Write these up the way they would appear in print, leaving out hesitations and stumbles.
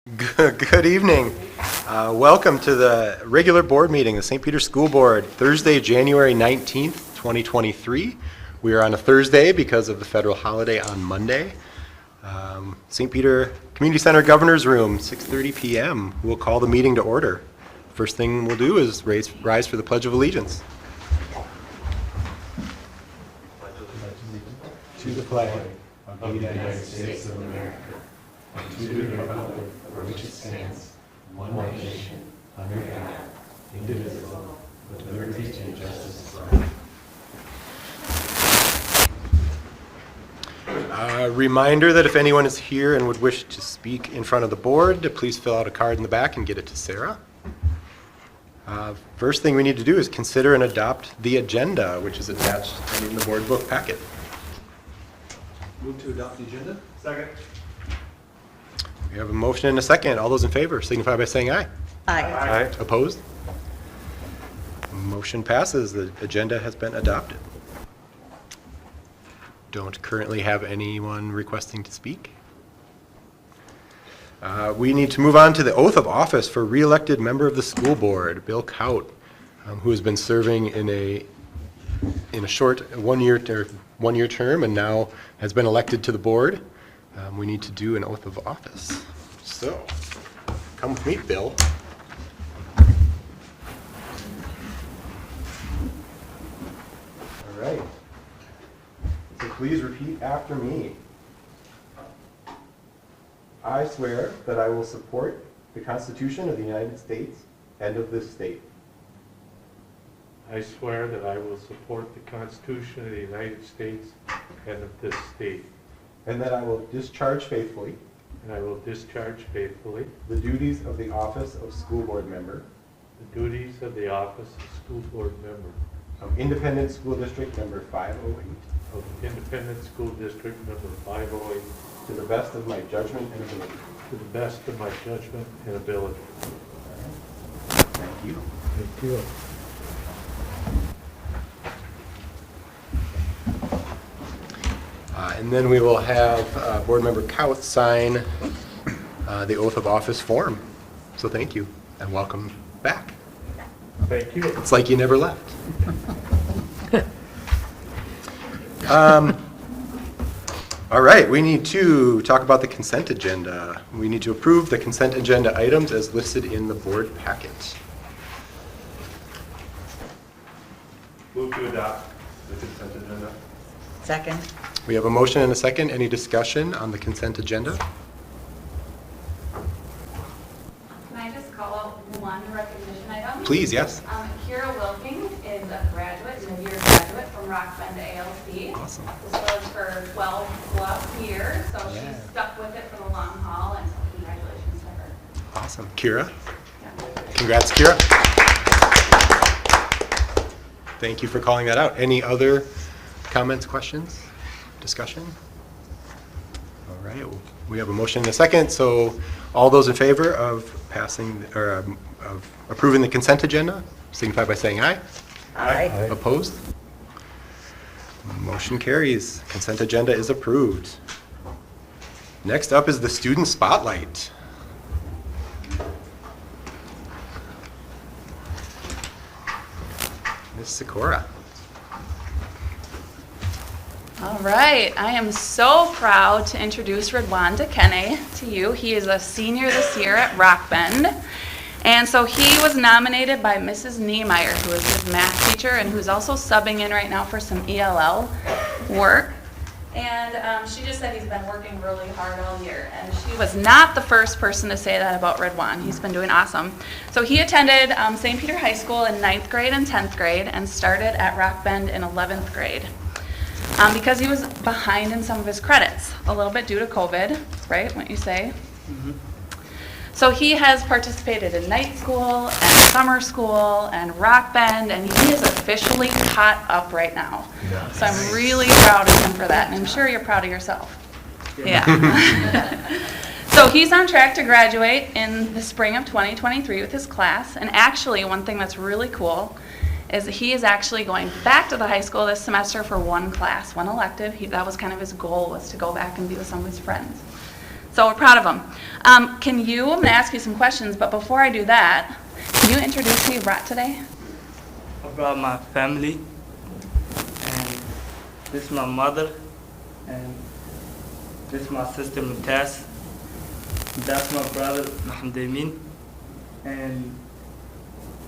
Good evening. Welcome to the regular board meeting, the St. Peter School Board, Thursday, January 19th, 2023. We are on a Thursday because of the federal holiday on Monday. St. Peter Community Center Governor's Room, 6:30 p.m. We'll call the meeting to order. First thing we'll do is rise for the Pledge of Allegiance. To the flag of the United States of America, and to the republic for which it stands, one nation, under God, indivisible, with liberty and justice for all. Reminder that if anyone is here and would wish to speak in front of the board, to please fill out a card in the back and get it to Sarah. First thing we need to do is consider and adopt the agenda, which is attached in the board book packet. Move to adopt the agenda. Second. We have a motion and a second. All those in favor signify by saying aye. Aye. Opposed? Motion passes. The agenda has been adopted. Don't currently have anyone requesting to speak. We need to move on to the oath of office for re-elected member of the school board, Bill Kaut, who has been serving in a short one-year term and now has been elected to the board. We need to do an oath of office. So, come with me, Bill. All right. So please repeat after me. I swear that I will support the Constitution of the United States and of this state. I swear that I will support the Constitution of the United States and of this state. And that I will discharge faithfully And I will discharge faithfully the duties of the office of school board member the duties of the office of school board member of Independent School District number 508 of Independent School District number 508 to the best of my judgment and ability. to the best of my judgment and ability. Thank you. Thank you. And then we will have Board Member Kaut sign the oath of office form. So thank you and welcome back. Thank you. It's like you never left. All right, we need to talk about the consent agenda. We need to approve the consent agenda items as listed in the board packet. Move to adopt the consent agenda. Second. We have a motion and a second. Any discussion on the consent agenda? Can I just call out one recognition item? Please, yes. Kira Wilking is a graduate, mid-year graduate from Rock Bend ALC. Awesome. This was for 12 plus years, so Yeah. she's stuck with it for the long haul, and so congratulations to her. Awesome. Kira? Yeah. Congrats, Kira. Thank you for calling that out. Any other comments, questions, discussion? All right, we have a motion and a second, so all those in favor of passing, or of approving the consent agenda, signify by saying aye. Aye. Opposed? Motion carries. Consent agenda is approved. Next up is the student spotlight. Ms. Sikora. All right, I am so proud to introduce Redwanda Kenne to you. He is a senior this year at Rock Bend. And so he was nominated by Mrs. Niemeyer, who is his math teacher and who's also subbing in right now for some ELL work. And she just said he's been working really hard all year. And she was not the first person to say that about Redwan. He's been doing awesome. So he attended St. Peter High School in 9th grade and 10th grade and started at Rock Bend in 11th grade. Because he was behind in some of his credits, a little bit due to COVID, right, wouldn't you say? Mm-hmm. So he has participated in night school and summer school and Rock Bend, and he is officially caught up right now. Nice. So I'm really proud of him for that, and I'm sure you're proud of yourself. Yeah. So he's on track to graduate in the spring of 2023 with his class, and actually one thing that's really cool is he is actually going back to the high school this semester for one class, one elective. That was kind of his goal, was to go back and be with some of his friends. So we're proud of him. I'm going to ask you some questions, but before I do that, can you introduce who you brought today? I brought my family, and this is my mother, and this is my sister Mumtaz. That's my brother Mohammed Amin, and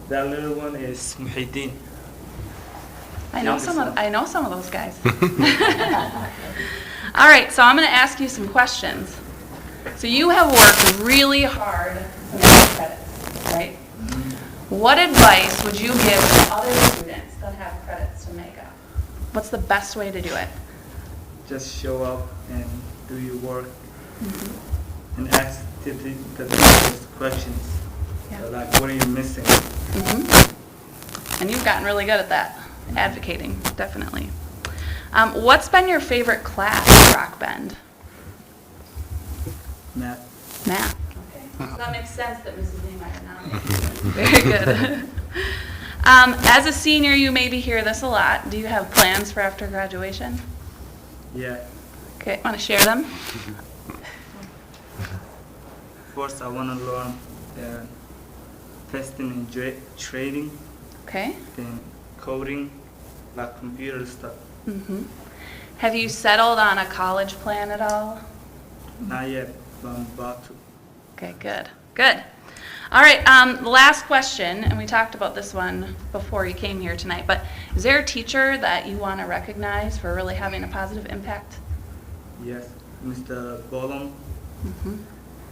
that little one is Muhyiddin. I know some of those guys. All right, so I'm going to ask you some questions. So you have worked really hard to make credits, right? What advice would you give to other students that have credits to make up? What's the best way to do it? Just show up and do your work, and ask the teachers questions. Yeah. So like, what are you missing? And you've gotten really good at that, advocating, definitely. What's been your favorite class at Rock Bend? Math. Math. Okay. So that makes sense that Mrs. Niemeyer nominated you. Very good. As a senior, you maybe hear this a lot. Do you have plans for after graduation? Yeah. Okay, want to share them? First, I want to learn testing and trading, Okay. then coding, like computer stuff. Have you settled on a college plan at all? Not yet, but I'm about to. Okay, good, good. All right, the last question, and we talked about this one before you came here tonight, but is there a teacher that you want to recognize for really having a positive impact? Yes, Mr. Bolom,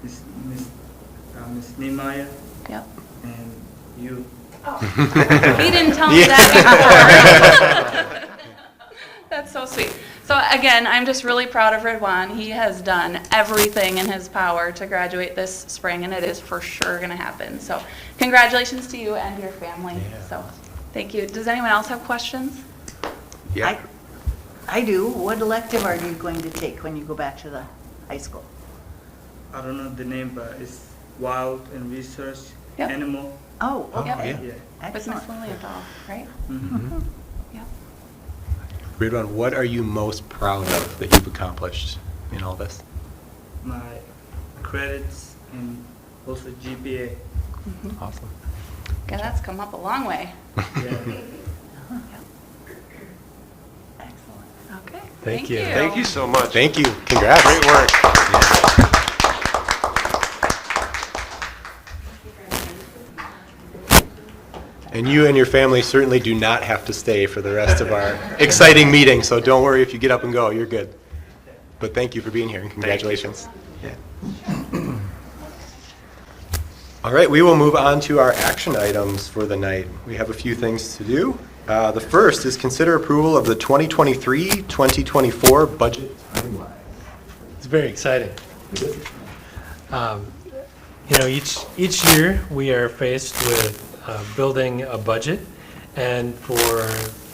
Miss Niemeyer, Yep. and you. He didn't tell me that before. That's so sweet. So again, I'm just really proud of Ridwan. He has done everything in his power to graduate this spring, and it is for sure going to happen. So congratulations to you and your family. Yeah. So thank you. Does anyone else have questions? Yeah. I do. What elective are you going to take when you go back to the high school? I don't know the name, but it's wild and research, Yep. animal. Oh, Oh, okay. yeah. Yeah. With Miss Excellent. Lilienthal, right? Yep. Ridwan, what are you most proud of that you've accomplished in all this? My credits and also GPA. Awesome. Okay, that's come up a long way. Yeah. Excellent. Okay. Thank you. Thank you so much. Thank you. Congrats. Great work. And you and your family certainly do not have to stay for the rest of our exciting meeting, so don't worry if you get up and go, you're good. But thank you for being here and congratulations. Yeah. All right, we will move on to our action items for the night. We have a few things to do. The first is consider approval of the 2023-2024 budget timeline. It's very exciting. Each year we are faced with building a budget, and for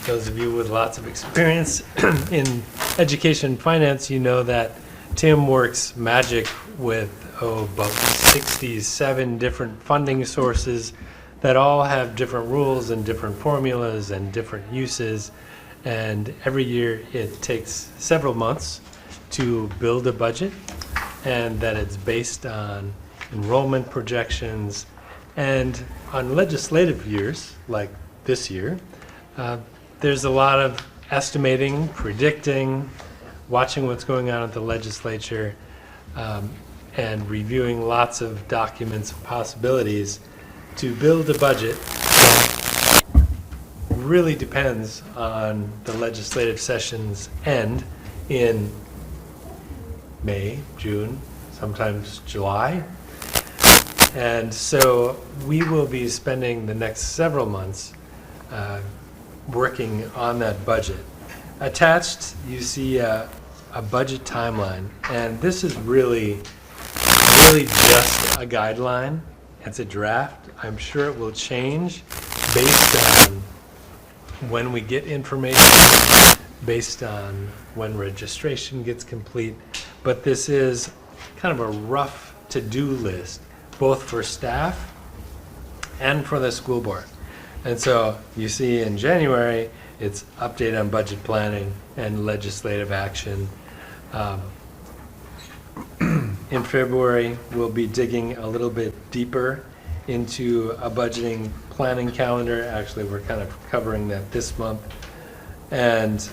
those of you with lots of experience in education and finance, you know that Tim works magic with about 67 different funding sources that all have different rules and different formulas and different uses, and every year it takes several months to build a budget, and that it's based on enrollment projections and on legislative years like this year. There's a lot of estimating, predicting, watching what's going on at the legislature, and reviewing lots of documents and possibilities to build a budget that really depends on the legislative session's end in May, June, sometimes July. And so we will be spending the next several months working on that budget. Attached, you see a budget timeline, and this is really just a guideline. It's a draft. I'm sure it will change based on when we get information, based on when registration gets complete. But this is kind of a rough to-do list, both for staff and for the school board. And so you see in January, it's update on budget planning and legislative action. in February, we'll be digging a little bit deeper into a budgeting planning calendar. Actually, we're kind of covering that this month. And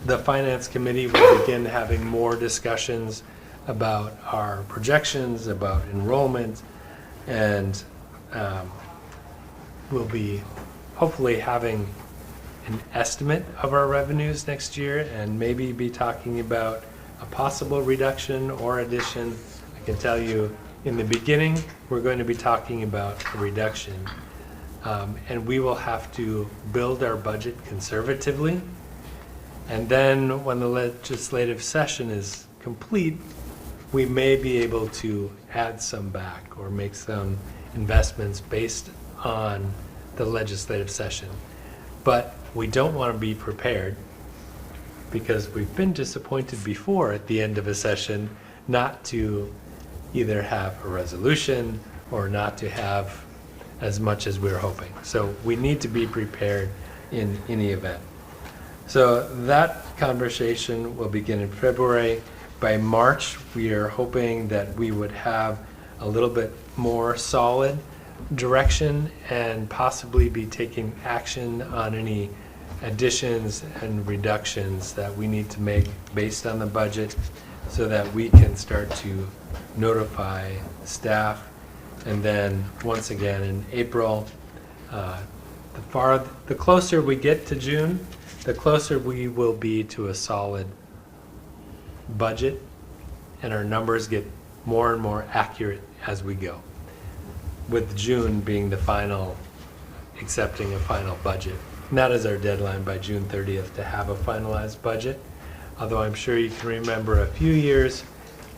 the Finance Committee will begin having more discussions about our projections, about enrollment, and we'll be hopefully having an estimate of our revenues next year and maybe be talking about a possible reduction or addition. I can tell you in the beginning, we're going to be talking about a reduction. And we will have to build our budget conservatively. And then when the legislative session is complete, we may be able to add some back or make some investments based on the legislative session. But we don't want to be prepared, because we've been disappointed before at the end of a session not to either have a resolution or not to have as much as we're hoping. So we need to be prepared in any event. So that conversation will begin in February. By March, we are hoping that we would have a little bit more solid direction and possibly be taking action on any additions and reductions that we need to make based on the budget, so that we can start to notify staff. And then once again in April, the closer we get to June, the closer we will be to a solid budget, and our numbers get more and more accurate as we go, with June being the final, accepting a final budget. And that is our deadline, by June 30th, to have a finalized budget. Although I'm sure you can remember a few years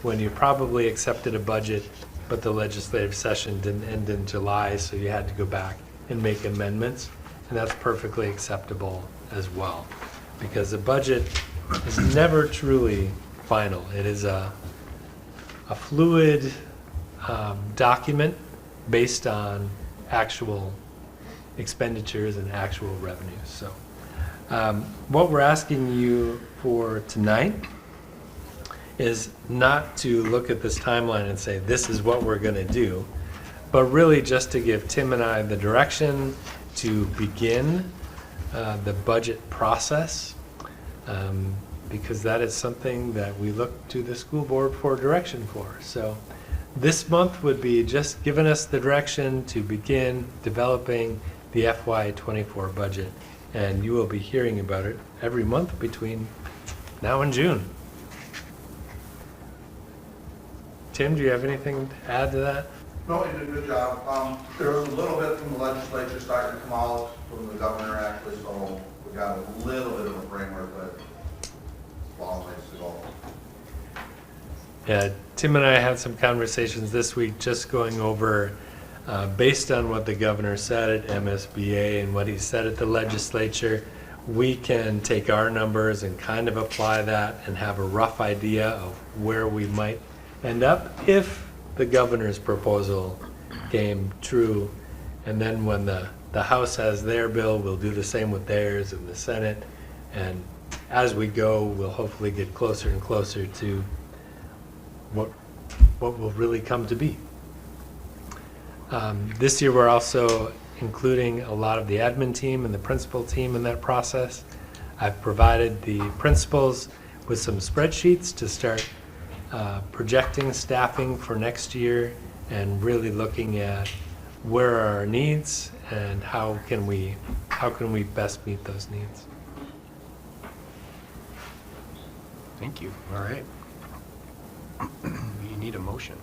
when you probably accepted a budget, but the legislative session didn't end in July, so you had to go back and make amendments. And that's perfectly acceptable as well, because the budget is never truly final. It is a fluid document based on actual expenditures and actual revenues. So what we're asking you for tonight is not to look at this timeline and say, this is what we're going to do, but really just to give Tim and I the direction to begin the budget process, because that is something that we look to the school board for direction for. So this month would be just giving us the direction to begin developing the FY24 budget, and you will be hearing about it every month between now and June. Tim, do you have anything to add to that? No, you did a good job. There was a little bit from the legislature starting to come out, from the governor actually, so we got a little bit of a framework, but long ways to go. Yeah, Tim and I had some conversations this week just going over, based on what the governor said at MSBA and what he said at the legislature, we can take our numbers and kind of apply that and have a rough idea of where we might end up if the governor's proposal came true. And then when the House has their bill, we'll do the same with theirs in the Senate. And as we go, we'll hopefully get closer and closer to what will really come to be. This year we're also including a lot of the admin team and the principal team in that process. I've provided the principals with some spreadsheets to start projecting staffing for next year and really looking at where are our needs and how can we best meet those needs. Thank you. All right. We need a motion.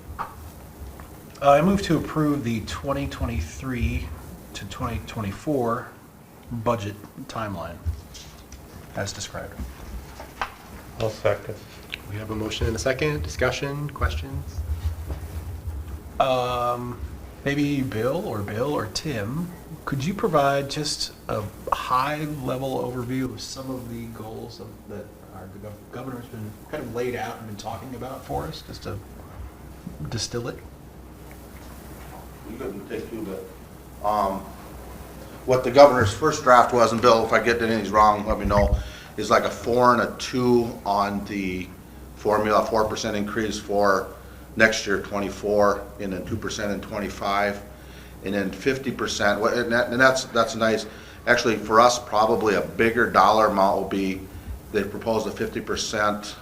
I move to approve the 2023 to 2024 budget timeline as described. I'll second. We have a motion and a second. Discussion, questions? Maybe Bill or Tim, could you provide just a high-level overview of some of the goals that our governor's been kind of laid out and been talking about for us, just to distill it? You couldn't take two, but what the governor's first draft was, and Bill, if I get anything wrong, let me know, is like a 4 and a 2 on the formula, 4% increase for next year 24, and then 2% in 25, and then 50%, and that's nice. Actually, for us, probably a bigger dollar amount will be, they proposed a 50%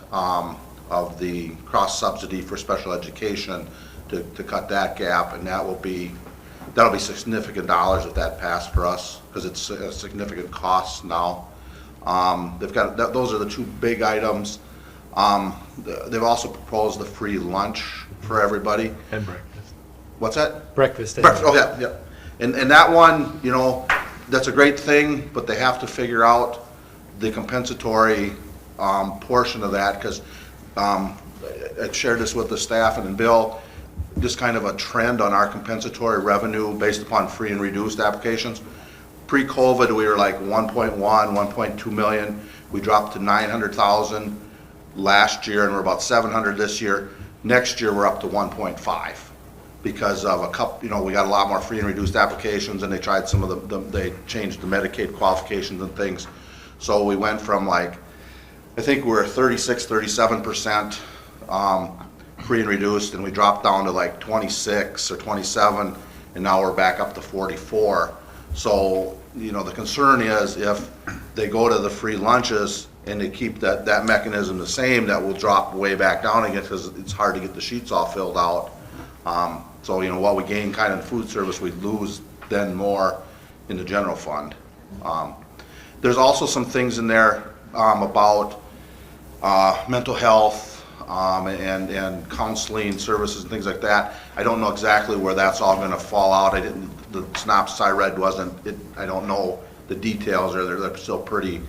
of the cross subsidy for special education to cut that gap, and that'll be significant dollars if that passed for us, because it's a significant cost now. Those are the two big items. They've also proposed the free lunch for everybody. And breakfast. What's that? Breakfast. and Breakfast, oh, yeah, yeah. And that one, you know, that's a great thing, but they have to figure out the compensatory portion of that, because I shared this with the staff and Bill, just kind of a trend on our compensatory revenue based upon free and reduced applications. Pre-COVID, we were like 1.1, 1.2 million. We dropped to 900,000 last year, and we're about 700 this year. Next year, we're up to 1.5 because of a couple, you know, we got a lot more free and reduced applications, and they tried some of they changed the Medicaid qualifications and things. So we went from like, I think we're 36, 37% free and reduced, and we dropped down to like 26 or 27, and now we're back up to 44. So, you know, the concern is if they go to the free lunches and they keep that mechanism the same, that will drop way back down again, because it's hard to get the sheets all filled out. So, you know, what we gain kind of in food service, we lose then more in the general fund. There's also some things in there about mental health and counseling services and things like that. I don't know exactly where that's all going to fall out. The synopsis I read wasn't, I don't know the details, or they're still pretty,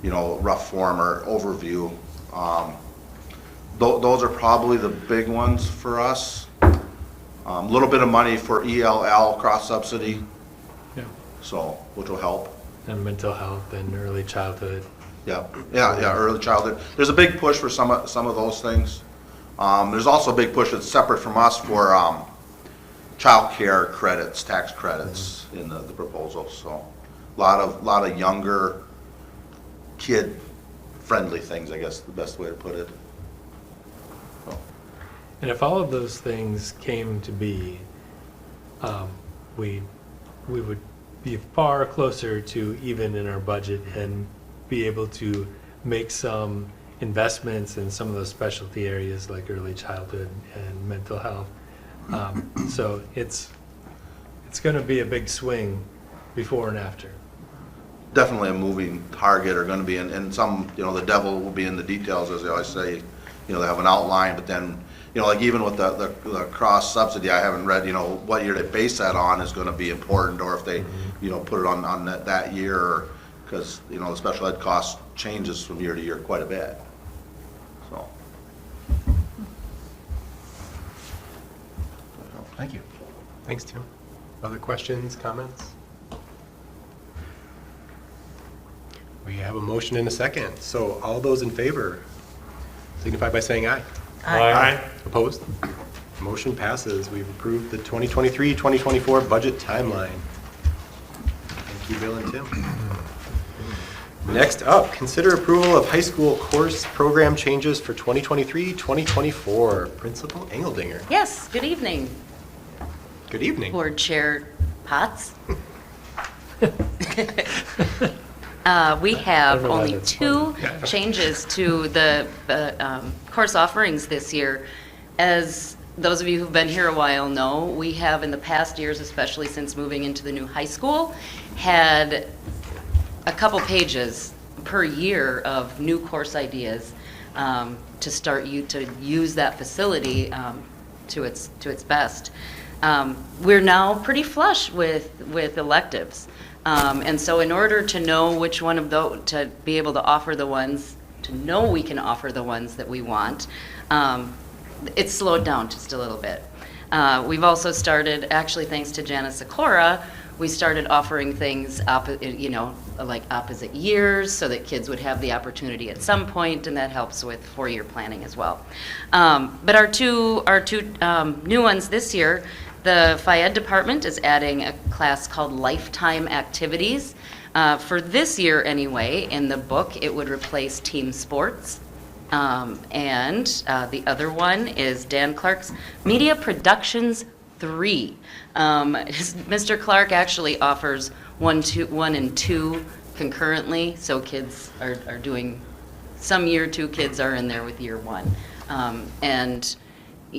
you know, rough form or overview. Those are probably the big ones for us. A little bit of money for ELL cross subsidy, Yeah. so which will help. And mental health and early childhood. Yeah, early childhood. There's a big push for some of those things. There's also a big push that's separate from us for child care credits, tax credits in the proposal. So a lot of younger kid-friendly things, I guess, the best way to put it. So. And if all of those things came to be, we would be far closer to even in our budget and be able to make some investments in some of those specialty areas like early childhood and mental health. So it's going to be a big swing before and after. Definitely a moving target, or going to be in some, you know, the devil will be in the details, as they always say. You know, they have an outline, but then, you know, like even with the cross subsidy, I haven't read, you know, what year they base that on is going to be important, or if they, you know, put it on that year, because, you know, the special ed cost changes from year to year quite a bit. So. Thank you. Thanks, Tim. Other questions, comments? We have a motion and a second. So all those in favor signify by saying aye. Aye. Opposed? Motion passes. We've approved the 2023-2024 budget timeline. Thank you, Bill and Tim. Next up, consider approval of high school course program changes for 2023-2024. Principal Engeldinger. Yes, good evening, Good evening. Board Chair Potts. We have I don't know why only that's two changes to the course offerings this year. As those of you who've been here a while know, we have in the past years, especially since moving into the new high school, had a couple pages per year of new course ideas to start to use that facility to its best. We're now pretty flush with electives. And so in order to know which one of those, to be able to offer the ones, to know we can offer the ones that we want, it's slowed down just a little bit. We've also started, actually thanks to Janice Sikora, we started offering things, like opposite years, so that kids would have the opportunity at some point, and that helps with four-year planning as well. But our two new ones this year, the Phy Ed department is adding a class called Lifetime Activities. For this year anyway, in the book, it would replace team sports. And the other one is Dan Clark's Media Productions 3. Mr. Clark actually offers 1 and 2 concurrently, so kids are doing, some year 2 kids are in there with year 1. And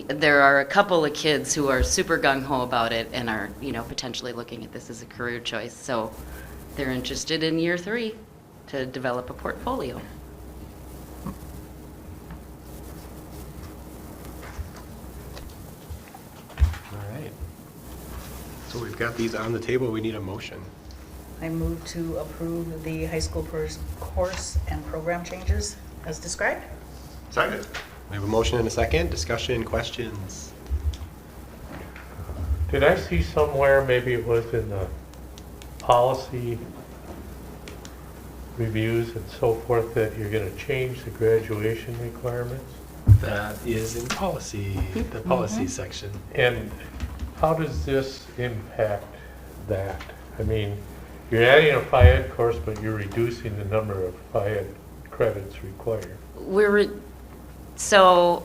there are a couple of kids who are super gung-ho about it and are, potentially looking at this as a career choice. So they're interested in year 3 to develop a portfolio. All right. So we've got these on the table. We need a motion. I move to approve the high school course and program changes as described. Second. We have a motion and a second. Discussion, questions? Did I see somewhere, maybe it was in the policy reviews and so forth, that you're going to change the graduation requirements? That is in policy, the policy section. And how does this impact that? I mean, you're adding a Phi-Ed course, but you're reducing the number of Phi-Ed credits required. So,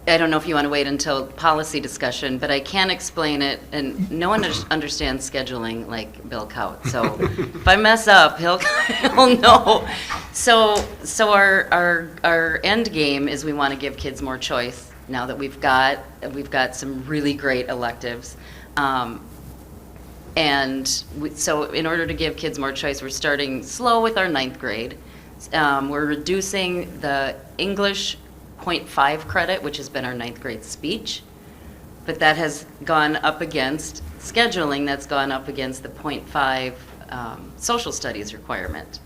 I don't know if you want to wait until policy discussion, but I can explain it, and no one understands scheduling like Bill Kaut. So if I mess up, he'll know. So our end game is we want to give kids more choice now that we've got some really great electives. So in order to give kids more choice, we're starting slow with our 9th grade. We're reducing the English 0.5 credit, which has been our 9th grade speech, but that has gone up against scheduling, that's gone up against the 0.5 social studies requirement,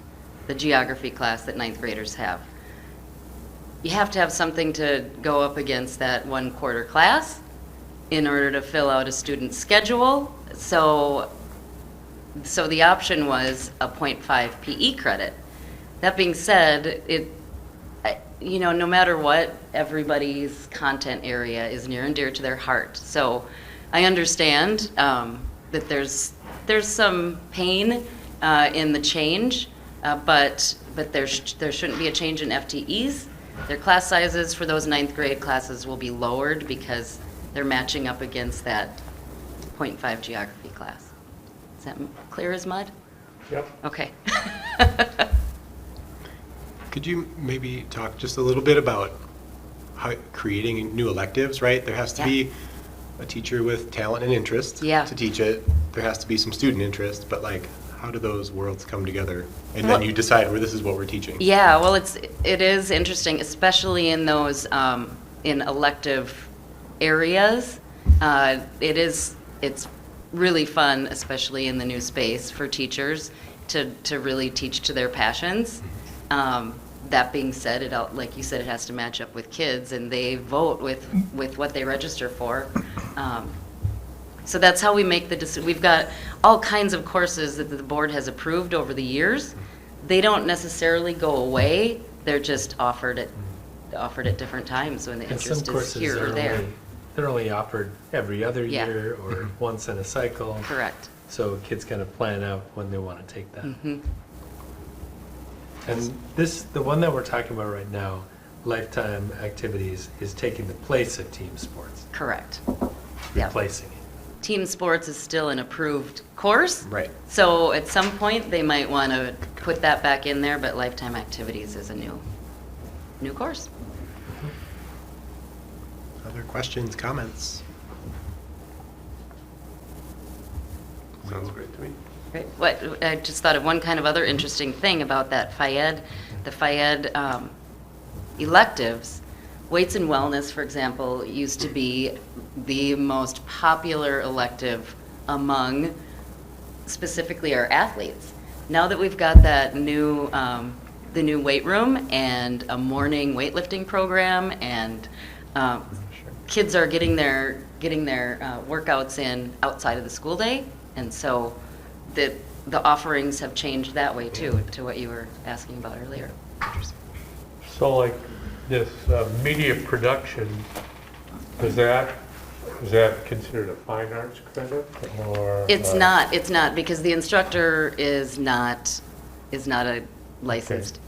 the geography class that 9th graders have. You have to have something to go up against that 1/4 class in order to fill out a student's schedule. So the option was a 0.5 PE credit. That being said, no matter what, everybody's content area is near and dear to their heart. So I understand that there's some pain in the change, but there shouldn't be a change in FTEs. Their class sizes for those 9th grade classes will be lowered because they're matching up against that 0.5 geography class. Is that clear as mud? Yep. Okay. Could you maybe talk just a little bit about how creating new electives, right? There has to be a teacher with talent and interest to teach it. There has to be some student interest, but how do those worlds come together? And then you decide where this is what we're teaching. Yeah, well, it is interesting, especially in those in elective areas. It's really fun, especially in the new space for teachers to really teach to their passions. That being said, like you said, it has to match up with kids, and they vote with what they register for. So that's how we make the decision. We've got all kinds of courses that the board has approved over the years. They don't necessarily go away. They're just offered at different times when the And interest some is here or there. they're only offered every other year or once in a cycle. Correct. So kids kind of plan out when they want to take that. Mm-hmm. And the one that we're talking about right now, lifetime activities, is taking the place of team sports, Correct. Yeah. replacing it. Team sports is still an approved course. Right. So at some point, they might want to put that back in there, but lifetime activities is a new course. Other questions, comments? Sounds great to me. Right. What I just thought of one kind of other interesting thing about that the Phi-Ed electives. Weights and wellness, for example, used to be the most popular elective among specifically our athletes. Now that we've got that the new weight room and a morning weightlifting program, and kids are getting their workouts in outside of the school day, and so the offerings have changed that way too, to what you were asking about earlier. So like this media production, is that considered a fine arts credit, or? It's not, because the instructor is not a licensed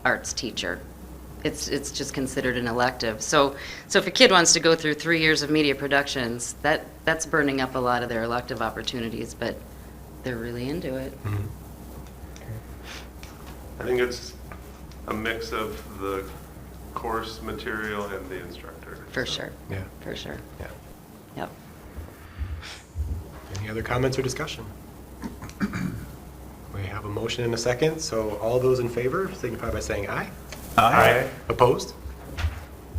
arts teacher. it's just considered an elective. So if a kid wants to go through 3 years of media productions, that's burning up a lot of their elective opportunities, but they're really into it. I think it's a mix of the course material and the instructor. For So, sure, Yeah. for sure. Yeah. Yep. Any other comments or discussion? We have a motion and a second, so all those in favor signify by saying aye. Aye. Opposed?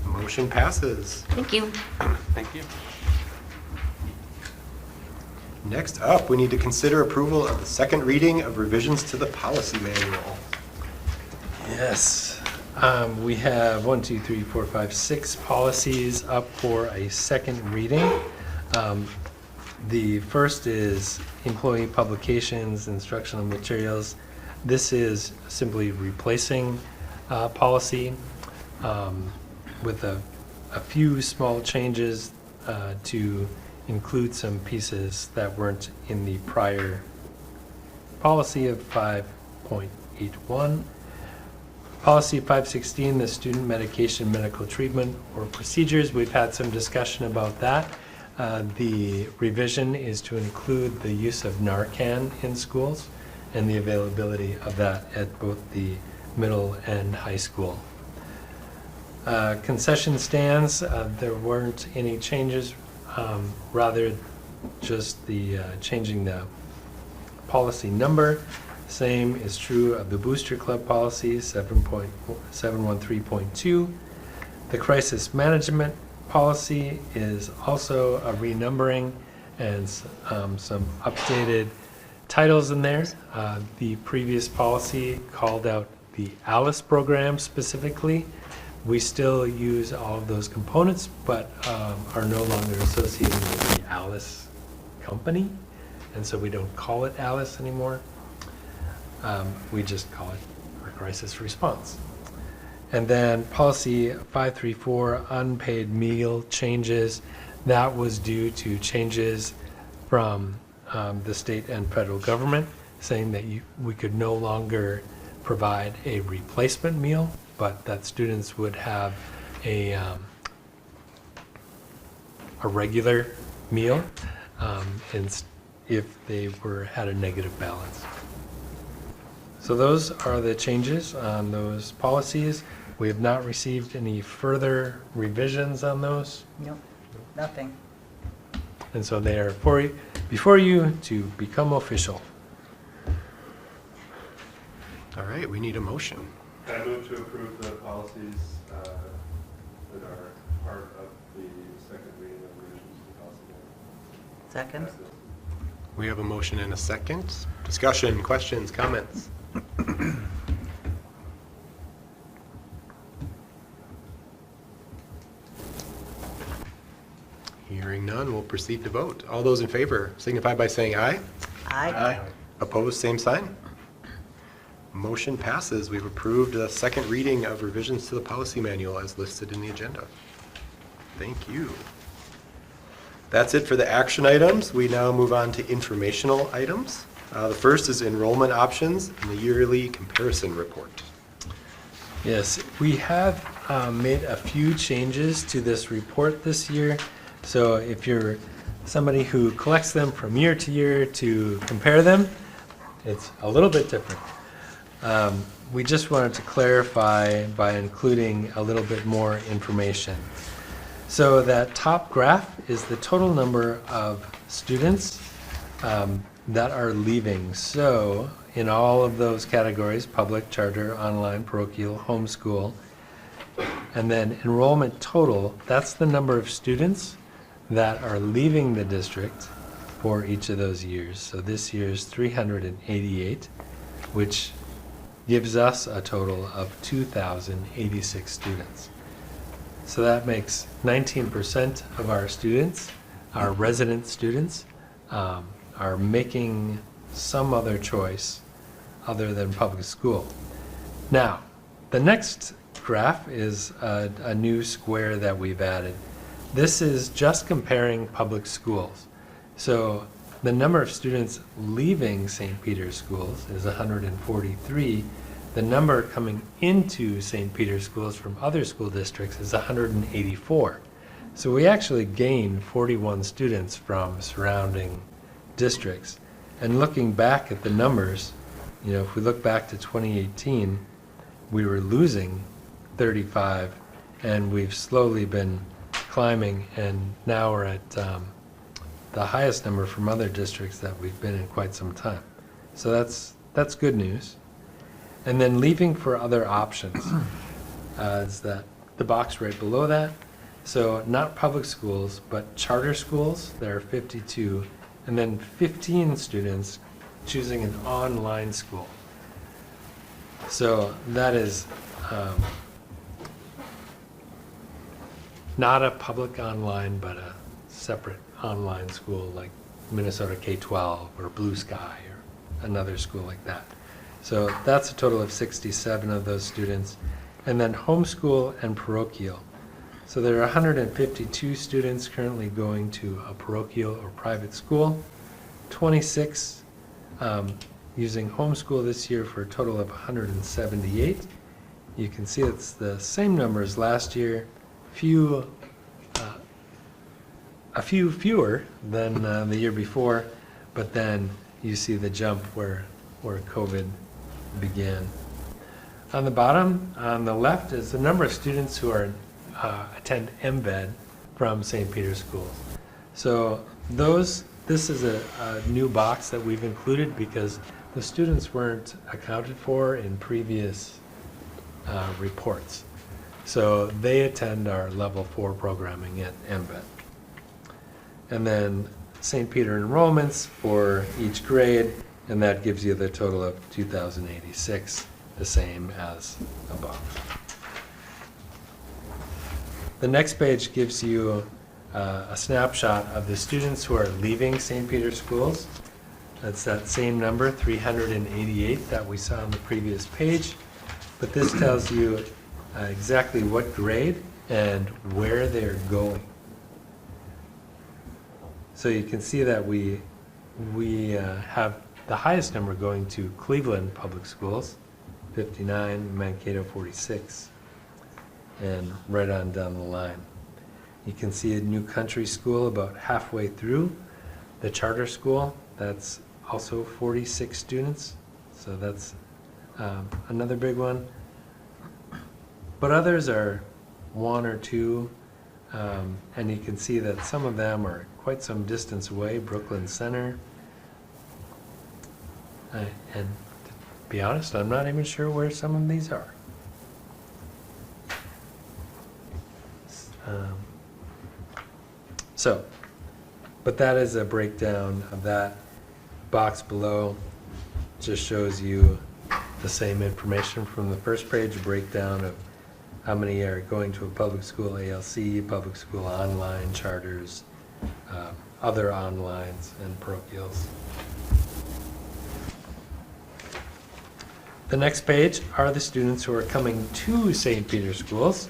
Motion passes. Thank you. Thank you. Next up, we need to consider approval of the second reading of revisions to the policy manual. Yes. We have 1, 2, 3, 4, 5, 6 policies up for a second reading. The first is employee publications, instructional materials. This is simply replacing policy with a few small changes to include some pieces that weren't in the prior policy of 5.81. Policy 516, the student medication, medical treatment, or procedures. We've had some discussion about that. The revision is to include the use of Narcan in schools and the availability of that at both the middle and high school. Concession stands, there weren't any changes, rather just the changing the policy number. Same is true of the Booster Club policy, 7.713.2. The crisis management policy is also a renumbering and some updated titles in there. The previous policy called out the ALICE program specifically. We still use all of those components, but are no longer associated with the ALICE company, and so we don't call it ALICE anymore. We just call it our crisis response. And then policy 534, unpaid meal changes. That was due to changes from the state and federal government saying that we could no longer provide a replacement meal, but that students would have a regular meal if they had a negative balance. So those are the changes on those policies. We have not received any further revisions on those, Nope, nothing. and so they are before you to become official. All right, we need a motion. I move to approve the policies that are part of the second reading of revisions to the policy manual. Second? We have a motion and a second. Discussion, questions, comments? Hearing none, we'll proceed to vote. All those in favor signify by saying aye. Aye. Opposed, same sign. Motion passes. We've approved the second reading of revisions to the policy manual as listed in the agenda. Thank you. That's it for the action items. We now move on to informational items. The first is enrollment options and the yearly comparison report. Yes, we have made a few changes to this report this year. So if you're somebody who collects them from year to year to compare them, it's a little bit different. We just wanted to clarify by including a little bit more information. So that top graph is the total number of students that are leaving. So in all of those categories, public, charter, online, parochial, homeschool, and then enrollment total, that's the number of students that are leaving the district for each of those years. So this year's 388, which gives us a total of 2,086 students. So that makes 19% of our students, our resident students, are making some other choice other than public school. Now, the next graph is a new square that we've added. This is just comparing public schools. So the number of students leaving St. Peter's schools is 143, The number coming into St. Peter's schools from other school districts is 184. So we actually gained 41 students from surrounding districts. And looking back at the numbers, you know, if we look back to 2018, we were losing 35, and we've slowly been climbing, and now we're at the highest number from other districts that we've been in quite some time. So that's good news. And then leaving for other options is that the box right below that. So not public schools, but charter schools, there are 52, and then 15 students choosing an online school. So that is not a public online, but a separate online school like Minnesota K-12 or Blue Sky or another school like that. So that's a total of 67 of those students. And then homeschool and parochial. So there are 152 students currently going to a parochial or private school, 26 using homeschool this year for a total of 178. You can see it's the same number as last year, a few fewer than the year before, but then you see the jump where COVID began. On the bottom, on the left, is the number of students who are attend MVED from St. Peter's schools. So this is a new box that we've included because the students weren't accounted for in previous reports. So they attend our level 4 programming at MVED. And then St. Peter enrollments for each grade, and that gives you the total of 2,086, the same as above. The next page gives you a snapshot of the students who are leaving St. Peter's schools. That's that same number, 388, that we saw on the previous page. But this tells you exactly what grade and where they're going. So you can see that we have the highest number going to Cleveland Public Schools, 59, Mankato 46, and right on down the line. You can see a New Country School about halfway through. The charter school, that's also 46 students, so that's another big one. But others are 1 or 2, and you can see that some of them are quite some distance away, Brooklyn Center. And to be honest, I'm not even sure where some of these are. But that is a breakdown of that. Box below just shows you the same information from the first page, a breakdown of how many are going to a public school ALC, public school online, charters, other onlines, and parochials. The next page are the students who are coming to St. Peter's schools.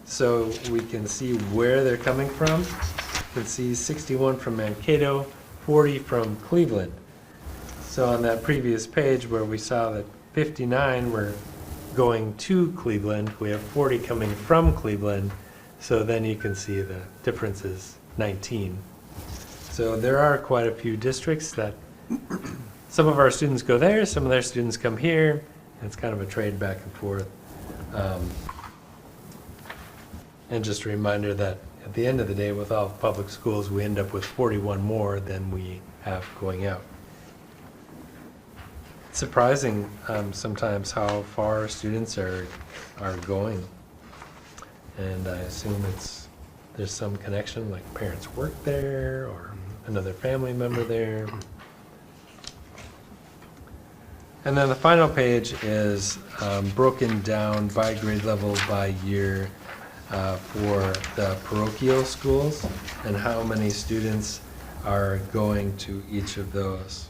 So we can see where they're coming from. You can see 61 from Mankato, 40 from Cleveland. So on that previous page where we saw that 59 were going to Cleveland, we have 40 coming from Cleveland. So then you can see the difference is 19. So there are quite a few districts that some of our students go there, some of their students come here. It's kind of a trade back and forth. And just a reminder that at the end of the day, with all public schools, we end up with 41 more than we have going out. It's surprising sometimes how far students are going. And I assume there's some connection, like parents work there or another family member there. And then the final page is broken down by grade level, by year, for the parochial schools and how many students are going to each of those.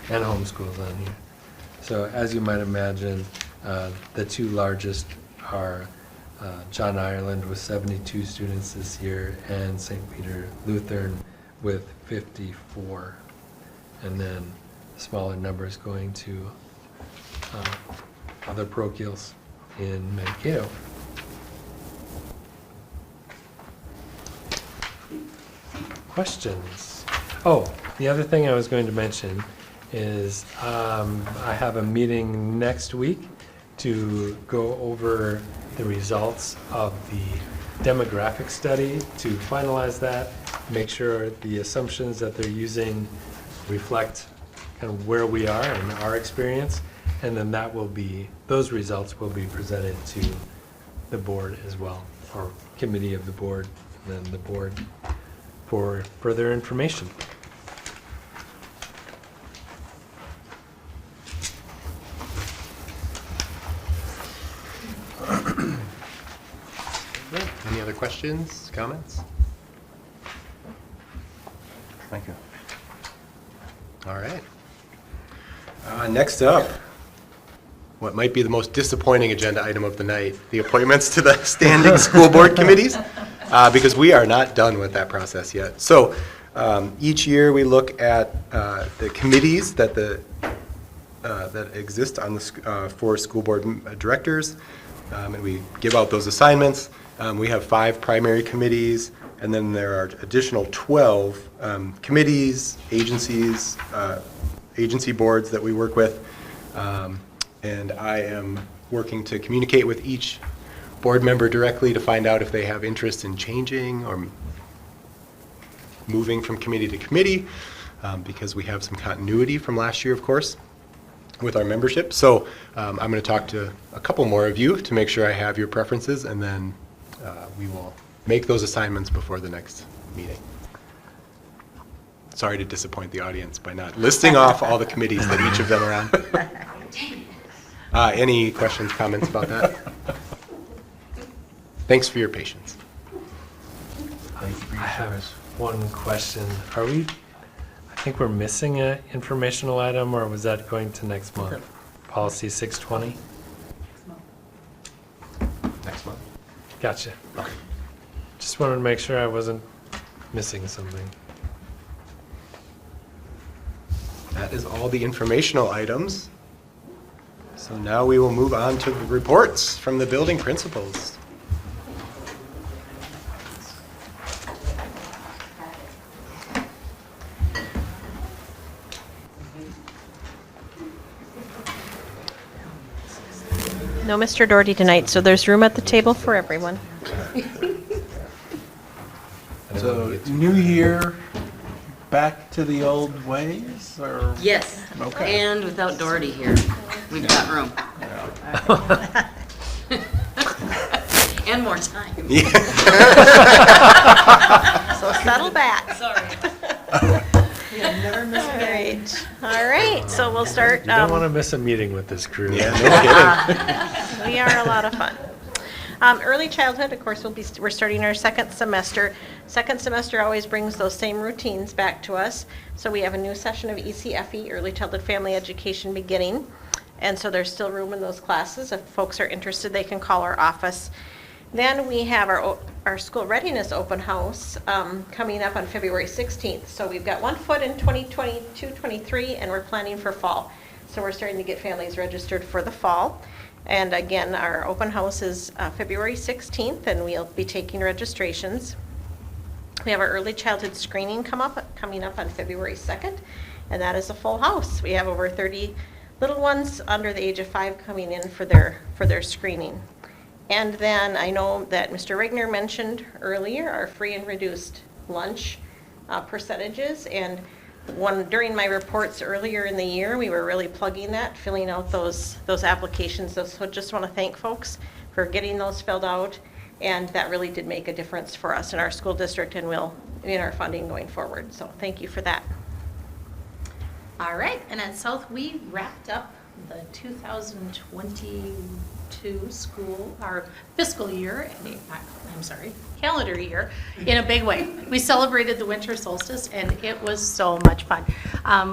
And homeschools on here. So as you might imagine, the two largest are John Ireland with 72 students this year and St. Peter Lutheran with 54. and then smaller numbers going to other parochials in Mankato. Questions? Oh, the other thing I was going to mention is I have a meeting next week to go over the results of the demographic study, to finalize that, make sure the assumptions that they're using reflect kind of where we are and our experience, and then those results will be presented to the board as well, or committee of the board, and then the board for further information. Any other questions, comments? Thank you. All right. Next up, what might be the most disappointing agenda item of the night, the appointments to the standing school board committees, because we are not done with that process yet. So each year we look at the committees that exist on the for school board directors, and we give out those assignments. We have 5 primary committees, and then there are additional 12 committees, agencies, agency boards that we work with. And I am working to communicate with each board member directly to find out if they have interest in changing or moving from committee to committee, because we have some continuity from last year, of course, with our membership. So I'm going to talk to a couple more of you to make sure I have your preferences, and then we will make those assignments before the next meeting. Sorry to disappoint the audience by not listing off all the committees that each of them are on. Any questions, comments about that? Thanks for your patience. I have one question. I think we're missing an informational item, or was that going to next month? Policy 620? Next month. Gotcha. Just wanted to make sure I wasn't missing something. That is all the informational items. So now we will move on to the reports from the building principals. No Mr. Doherty tonight, so there's room at the table for everyone. So, new year, back to the old ways, or? Yes, Okay. and without Doherty here, we've got room. And more time. So settle back. Sorry. All right, so we'll start. You don't want to miss a meeting with this crew. Yeah, no kidding. We are a lot of fun. Early childhood, of course, we're starting our second semester. Second semester always brings those same routines back to us. So we have a new session of ECFE, Early Childhood Family Education, beginning. And so there's still room in those classes. If folks are interested, they can call our office. Then we have our school readiness open house coming up on February 16th. So we've got one foot in 2022-23, and we're planning for fall. So we're starting to get families registered for the fall. And again, our open house is February 16th, and we'll be taking registrations. We have our early childhood screening coming up on February 2nd, and that is a full house. We have over 30 little ones under the age of 5 coming in for their screening. And then I know that Mr. Regner mentioned earlier our free and reduced lunch percentages, and during my reports earlier in the year, we were really plugging that, filling out those applications. So just want to thank folks for getting those filled out, and that really did make a difference for us in our school district and will in our funding going forward. So thank you for that. All right, and at South, we wrapped up the 2022 our fiscal year, calendar year, in a big way. We celebrated the winter solstice, and it was so much fun.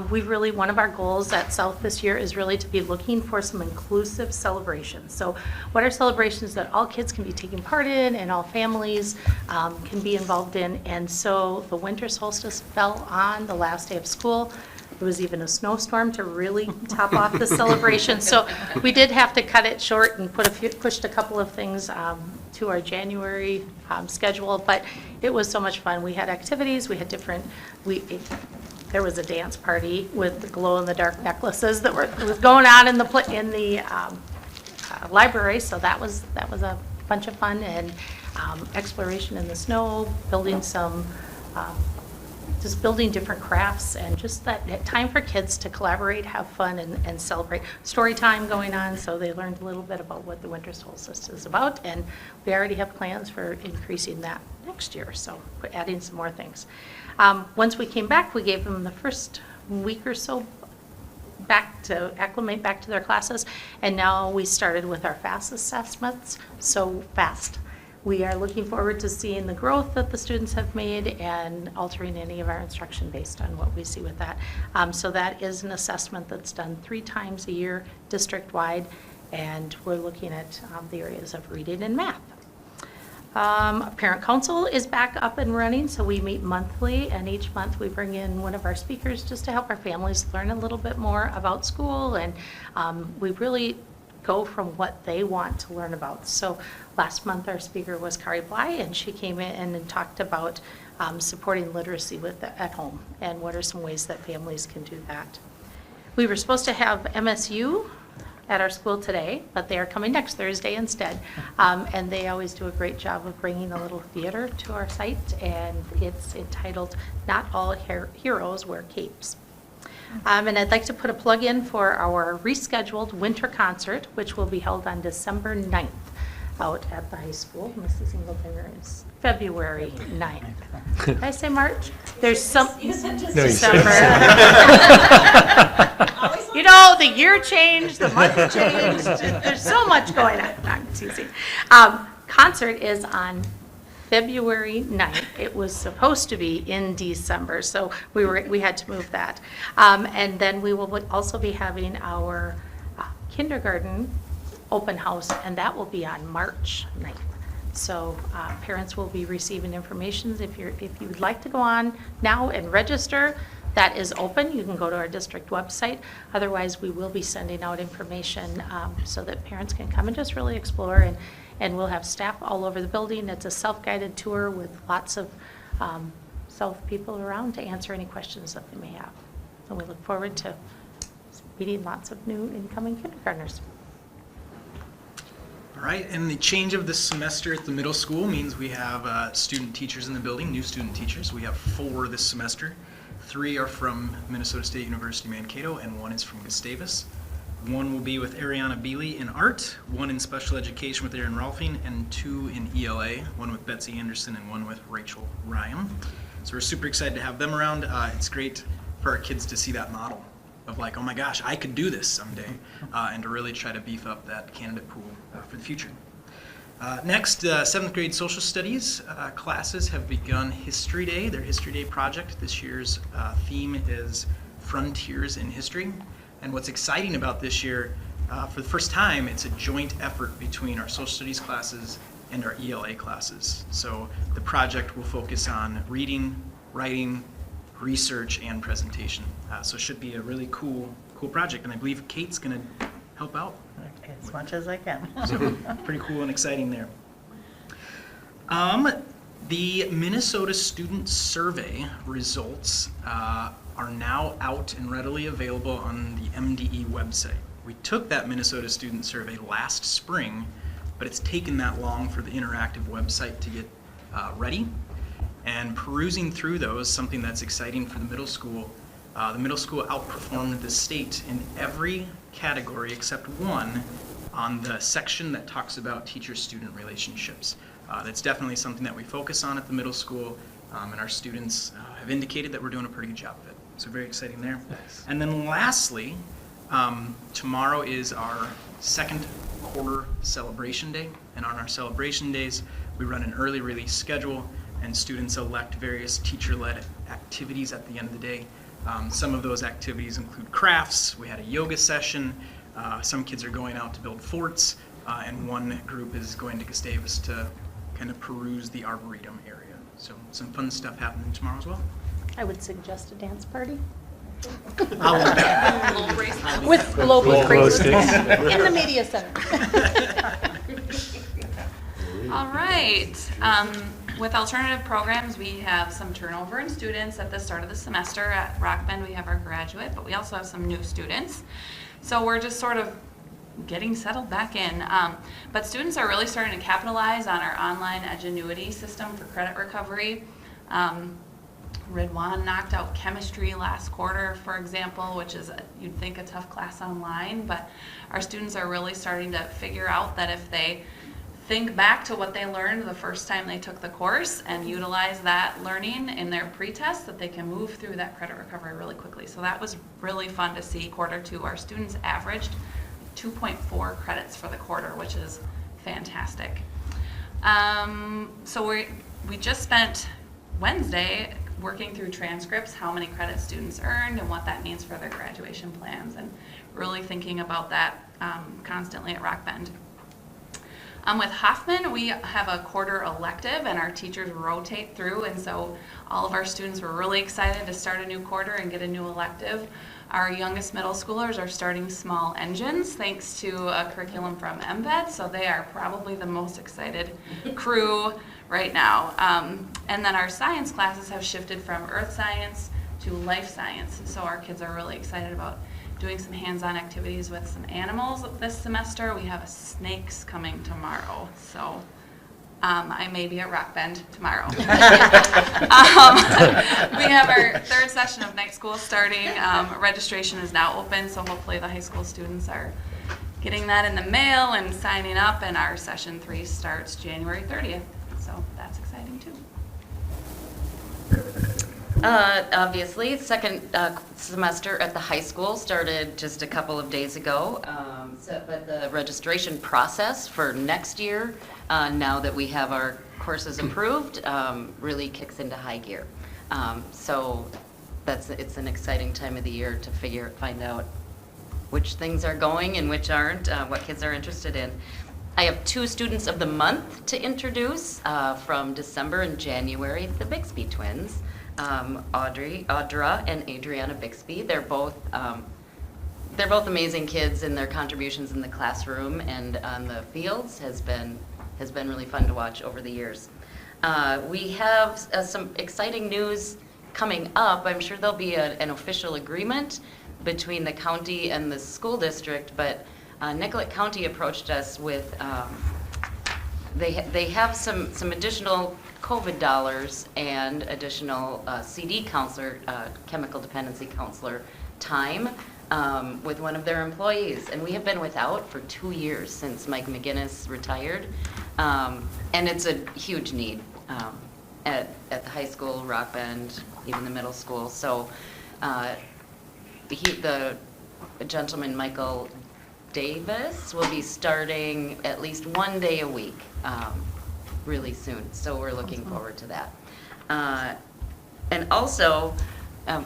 One of our goals at South this year is really to be looking for some inclusive celebrations. So what are celebrations that all kids can be taking part in and all families can be involved in? And so the winter solstice fell on the last day of school. There was even a snowstorm to really top off the celebration. So we did have to cut it short and pushed a couple of things to our January schedule, but it was so much fun. We had activities, we had there was a dance party with the glow-in-the-dark necklaces that was going on in the library, so that was a bunch of fun, and exploration in the snow, building just building different crafts, and just that time for kids to collaborate, have fun, and celebrate. Story time going on, so they learned a little bit about what the winter solstice is about, and we already have plans for increasing that next year, so we're adding some more things. Once we came back, we gave them the first week or so back to acclimate back to their classes, and now we started with our FAST assessments, so FAST. We are looking forward to seeing the growth that the students have made and altering any of our instruction based on what we see with that. So that is an assessment that's done 3 times a year district-wide, and we're looking at the areas of reading and math. Parent Council is back up and running, so we meet monthly, and each month we bring in one of our speakers just to help our families learn a little bit more about school, and we really go from what they want to learn about. So last month our speaker was Kari Bly, and she came in and talked about supporting literacy at home, and what are some ways that families can do that. We were supposed to have MSU at our school today, but they are coming next Thursday instead. And they always do a great job of bringing a little theater to our site, and it's entitled Not All Heroes Wear Capes. And I'd like to put a plug in for our rescheduled winter concert, which will be held on December 9th out at the high school. Mrs. Engelfinger is February 9th. Did I say March? There's some, December. You know, the year changed, the month changed, there's so much going on. I'm teasing. Concert is on February 9th. It was supposed to be in December, so we had to move that. And then we will also be having our kindergarten open house, and that will be on March 9th. So parents will be receiving information. If you would like to go on now and register, that is open. You can go to our district website. Otherwise, we will be sending out information so that parents can come and just really explore, and we'll have staff all over the building. It's a self-guided tour with lots of South people around to answer any questions that they may have. So we look forward to meeting lots of new incoming kindergartners. All right, and the change of this semester at the middle school means we have student teachers in the building, new student teachers. We have 4 this semester. 3 are from Minnesota State University Mankato, and 1 is from Gustavus. 1 will be with Ariana Bealey in art, 1 in special education with Aaron Rolfing, and 2 in ELA, 1 with Betsy Anderson and 1 with Rachel Ryan. So we're super excited to have them around. It's great for our kids to see that model of like, oh my gosh, I could do this someday, and to really try to beef up that candidate pool for the future. Next, 7th grade social studies classes have begun History Day, their History Day project. This year's theme is Frontiers in History. And what's exciting about this year, for the first time, it's a joint effort between our social studies classes and our ELA classes. So the project will focus on reading, writing, research, and presentation. So it should be a really cool project, and I believe Kate's going to help out. As much as I can. So pretty cool and exciting there. The Minnesota Student Survey results are now out and readily available on the MDE website. We took that Minnesota Student Survey last spring, but it's taken that long for the interactive website to get ready. And perusing through those, something that's exciting for the middle school outperformed the state in every category except 1 on the section that talks about teacher-student relationships. That's definitely something that we focus on at the middle school, and our students have indicated that we're doing a pretty good job of it. So very exciting there. Nice. And then lastly, tomorrow is our 2nd quarter celebration day, and on our celebration days, we run an early release schedule, and students elect various teacher-led activities at the end of the day. Some of those activities include crafts. We had a yoga session. Some kids are going out to build forts, and 1 group is going to Gustavus to kind of peruse the Arboretum area. So some fun stuff happening tomorrow as well. I would suggest a dance party. With glow Glow bracelets. sticks. In the media center. All right. With alternative programs, we have some turnover in students at the start of the semester. At Rock Bend, we have our graduate, but we also have some new students. So we're just sort of getting settled back in. But students are really starting to capitalize on our online Edgenuity system for credit recovery. Ridwan knocked out chemistry last quarter, for example, which is, you'd think, a tough class online, but our students are really starting to figure out that if they think back to what they learned the first time they took the course and utilize that learning in their pretest, that they can move through that credit recovery really quickly. So that was really fun to see. Quarter two, our students averaged 2.4 credits for the quarter, which is fantastic. So we just spent Wednesday working through transcripts, how many credits students earned and what that means for their graduation plans, and really thinking about that constantly at Rock Bend. With Hoffman, we have a quarter elective and our teachers rotate through, and so all of our students were really excited to start a new quarter and get a new elective. Our youngest middle schoolers are starting small engines thanks to a curriculum from MVED, so they are probably the most excited crew right now. And then our science classes have shifted from earth science to life science, so our kids are really excited about doing some hands-on activities with some animals this semester. We have snakes coming tomorrow, so I may be at Rock Bend tomorrow. We have our third session of night school starting. Registration is now open, so hopefully the high school students are getting that in the mail and signing up, and our session 3 starts January 30th, so that's exciting too. Obviously, second semester at the high school started just a couple of days ago, but the registration process for next year, now that we have our courses approved, really kicks into high gear. So it's an exciting time of the year to find out which things are going and which aren't, what kids are interested in. I have 2 students of the month to introduce from December and January, the Bixby twins. Audra and Adriana Bixby. They're both amazing kids, and their contributions in the classroom and on the fields has been really fun to watch over the years. We have some exciting news coming up. I'm sure there'll be an official agreement between the county and the school district, but Nicollet County approached us with they have some additional COVID dollars and additional CD counselor, chemical dependency counselor time with one of their employees. And we have been without for 2 years since Mike McGinnis retired. And it's a huge need at the high school, Rock Bend, even the middle school. So the gentleman, Michael Davis, will be starting at least 1 day a week really soon, so we're looking forward to that. And also, our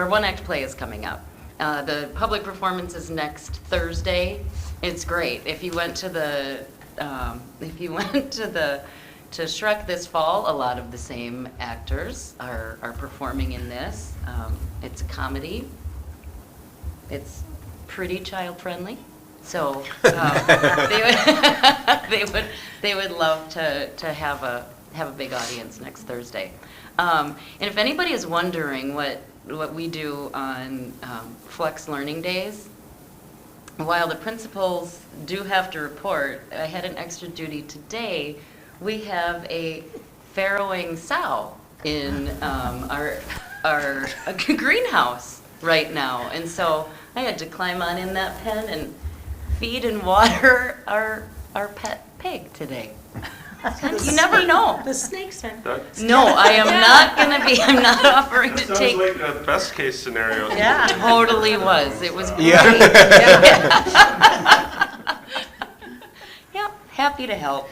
one act play is coming up. The public performance is next Thursday. It's great. If you went to to Shrek this fall, a lot of the same actors are performing in this. It's a comedy. It's pretty child friendly. So they would love to have a big audience next Thursday. And if anybody is wondering what we do on Flex Learning Days, while the principals do have to report, I had an extra duty today. We have a farrowing sow in our greenhouse right now, and so I had to climb on in that pen and feed and water our pet pig today. You never know. The snakes are. No, I am not going to be, I'm not offering to That take. sounds like a best case scenario. Yeah. Totally was. It was great. Yeah. Yep, happy to help.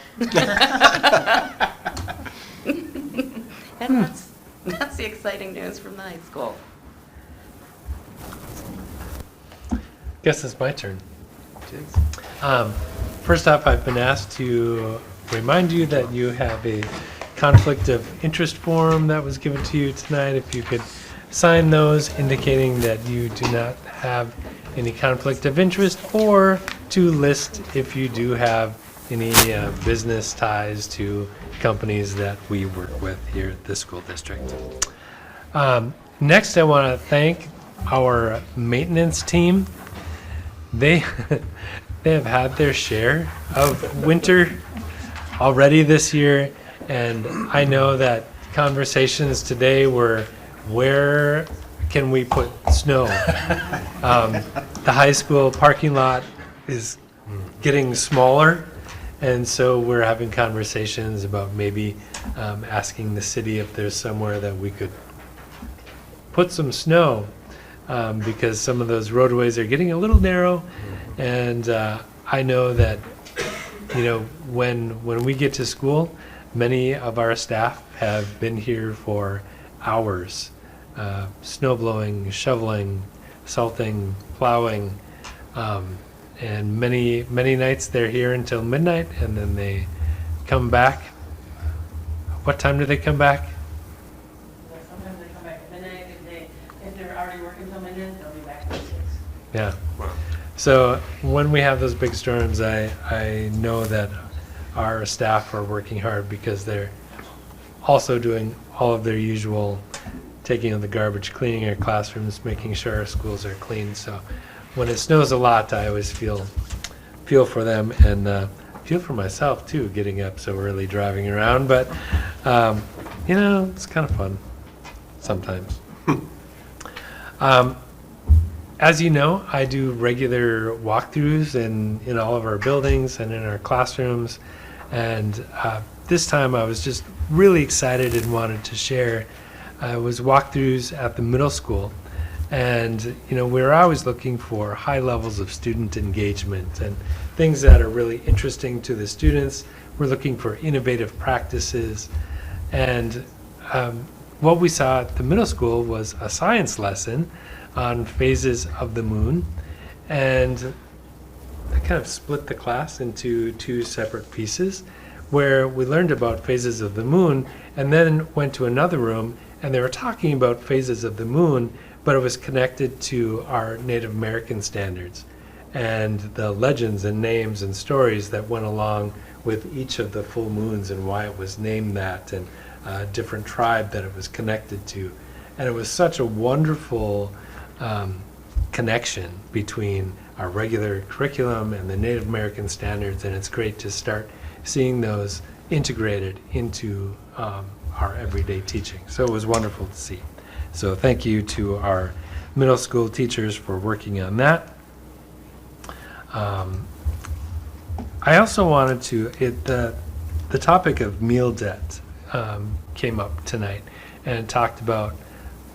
And that's the exciting news from the high school. Guess it's my turn. First off, I've been asked to remind you that you have a conflict of interest form that was given to you tonight. If you could sign those indicating that you do not have any conflict of interest, or to list if you do have any business ties to companies that we work with here at the school district. Next, I want to thank our maintenance team. They have had their share of winter already this year, and I know that conversations today were, where can we put snow? The high school parking lot is getting smaller, and so we're having conversations about maybe asking the city if there's somewhere that we could put some snow, because some of those roadways are getting a little narrow, and I know that, when we get to school, many of our staff have been here for hours, snow blowing, shoveling, salting, plowing, and many nights they're here until midnight, and then they come back. What time do they come back? Sometimes they come back at midnight. If they're already working till midnight, they'll be back at 6. Yeah. So when we have those big storms, I know that our staff are working hard, because they're also doing all of their usual taking out the garbage, cleaning our classrooms, making sure our schools are clean. So when it snows a lot, I always feel for them, and feel for myself too, getting up so early, driving around. But it's kind of fun sometimes. As you know, I do regular walkthroughs in all of our buildings and in our classrooms, and this time I was just really excited and wanted to share. It was walkthroughs at the middle school, and we're always looking for high levels of student engagement and things that are really interesting to the students. We're looking for innovative practices, and what we saw at the middle school was a science lesson on phases of the moon, and I kind of split the class into 2 separate pieces, where we learned about phases of the moon, and then went to another room, and they were talking about phases of the moon, but it was connected to our Native American standards and the legends and names and stories that went along with each of the full moons and why it was named that, and a different tribe that it was connected to. And it was such a wonderful connection between our regular curriculum and the Native American standards, and it's great to start seeing those integrated into our everyday teaching. So it was wonderful to see. So thank you to our middle school teachers for working on that. I also wanted to, the topic of meal debt came up tonight, and it talked about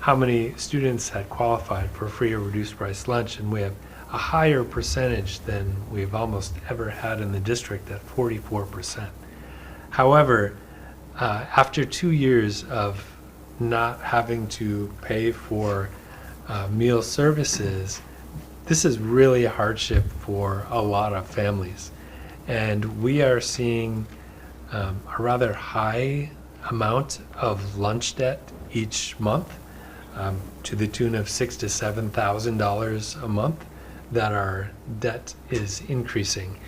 how many students had qualified for free or reduced price lunch, and we have a higher percentage than we've almost ever had in the district at 44%. However, after 2 years of not having to pay for meal services, this is really a hardship for a lot of families. And we are seeing a rather high amount of lunch debt each month, to the tune of $6,000 to $7,000 a month, that our debt is increasing.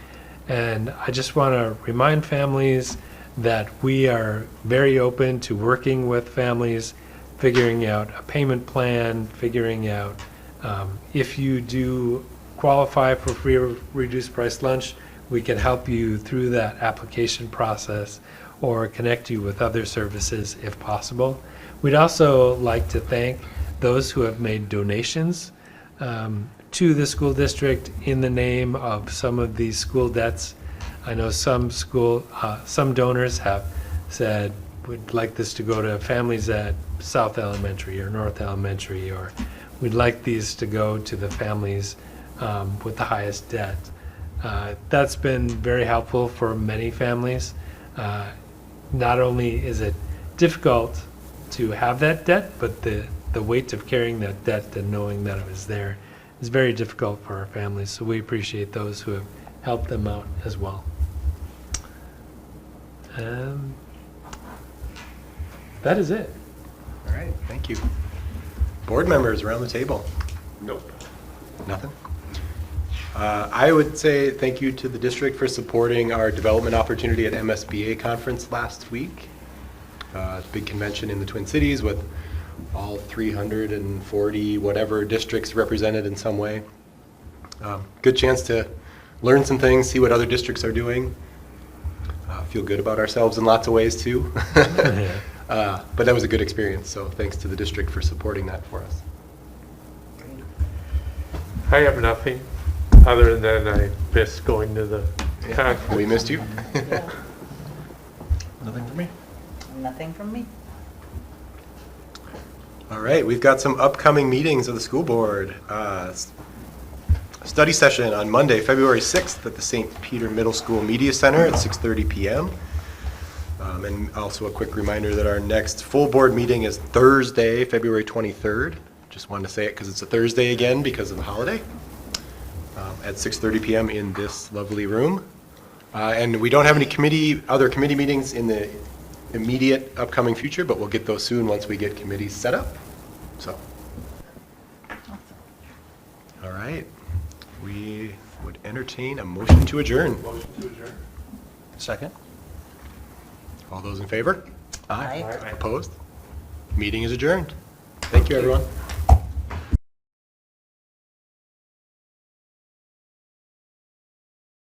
And I just want to remind families that we are very open to working with families, figuring out a payment plan, figuring out if you do qualify for free or reduced price lunch, we can help you through that application process or connect you with other services if possible. We'd also like to thank those who have made donations to the school district in the name of some of these school debts. I know some donors have said, we'd like this to go to families at South Elementary or North Elementary, or we'd like these to go to the families with the highest debt. That's been very helpful for many families. Not only is it difficult to have that debt, but the weight of carrying that debt and knowing that it was there is very difficult for our families. So we appreciate those who have helped them out as well. That is it. All right, thank you. Board members around the table? Nope. Nothing? I would say thank you to the district for supporting our development opportunity at MSBA conference last week. Big convention in the Twin Cities with all 340 whatever districts represented in some way. Good chance to learn some things, see what other districts are doing. Feel good about ourselves in lots of ways too. But that was a good experience, so thanks to the district for supporting that for us. I have nothing, other than I miss going to the conference. We missed you. Nothing for me. Nothing from me. All right, we've got some upcoming meetings of the school board. Study session on Monday, February 6th at the St. Peter Middle School Media Center at 6:30 p.m. And also a quick reminder that our next full board meeting is Thursday, February 23rd. Just wanted to say it because it's a Thursday again because of the holiday. At 6:30 p.m. in this lovely room. And we don't have any other committee meetings in the immediate upcoming future, but we'll get those soon once we get committees set up. So, all right. We would entertain a motion to adjourn. Motion to adjourn. Second? All those in favor? Aye. Opposed? Meeting is adjourned. Thank you, everyone.